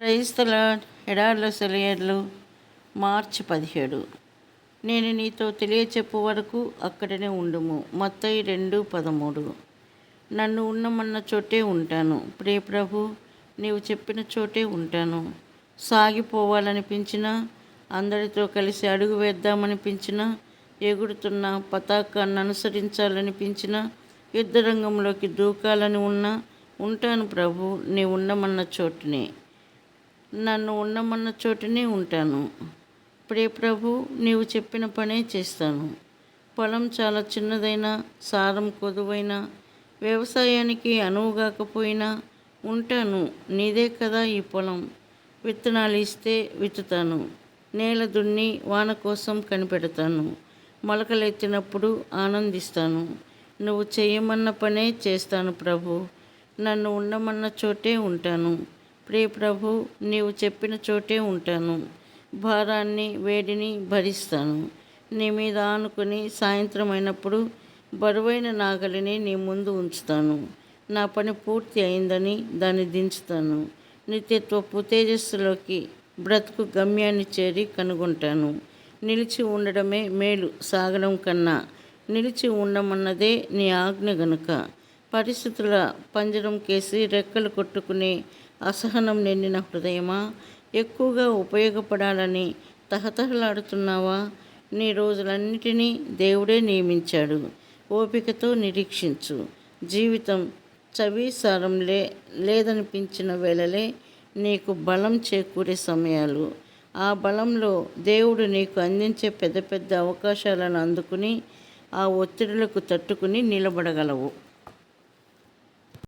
Praise the Lord. ఎడార్ల సెలయర్లు మార్చి 17. నేను నీతో తెలియచెప్పు వరకు అక్కడనే ఉండుము. మత్తయి 2:13. నన్ను ఉన్నమన్న చోటే ఉంటాను. ప్రియ ప్రభు, నీవు చెప్పిన చోటే ఉంటాను. సాగిపోవాలనిపించినా, అందరితో కలిసి అడుగు వేద్దామనిపించినా, ఎగురుతున్న పతాకాన్ని అనుసరించాలనిపించినా, యుద్ధరంగంలోకి దూకాలని ఉన్నా ఉంటాను ప్రభు. నీ ఉన్నమన్న చోటునే, నన్ను ఉండమన్న చోటునే ఉంటాను. ప్రియ ప్రభు, నీవు చెప్పిన పనే చేస్తాను. పొలం చాలా చిన్నదైనా, సారం కొదువైనా, వ్యవసాయానికి అనువుగాకపోయినా ఉంటాను. నీదే కదా ఈ పొలం. విత్తనాలు ఇస్తే విత్తుతాను. నేల దున్ని వాన కోసం కనిపెడతాను. మొలకలెత్తినప్పుడు ఆనందిస్తాను. నువ్వు చేయమన్న పనే చేస్తాను ప్రభు. నన్ను ఉండమన్న చోటే ఉంటాను. ప్రియ ప్రభు, నీవు చెప్పిన చోటే ఉంటాను. భారాన్ని, వేడిని భరిస్తాను. నీ మీద ఆనుకుని సాయంత్రం అయినప్పుడు బరువైన నాగలిని నీ ముందు ఉంచుతాను. నా పని పూర్తి అయిందని దాన్ని దించుతాను. నిత్యత్వపు తేజస్సులోకి బ్రతుకు గమ్యాన్ని చేరి కనుగొంటాను. నిలిచి ఉండడమే మేలు సాగడం కన్నా. నిలిచి ఉండమన్నదే నీ ఆజ్ఞ గనుక. పరిస్థితుల పంజరం కేసి రెక్కలు కొట్టుకునే అసహనం నిండిన హృదయమా, ఎక్కువగా ఉపయోగపడాలని తహతహలాడుతున్నావా? నీ రోజులన్నిటినీ దేవుడే నియమించాడు. ఓపికతో నిరీక్షించు. జీవితం చవిసారం లేదనిపించిన వేళలే నీకు బలం చేకూరే సమయాలు. ఆ బలంలో దేవుడు నీకు అందించే పెద్ద పెద్ద అవకాశాలను అందుకుని ఆ ఒత్తిడులకు తట్టుకుని నిలబడగలవు.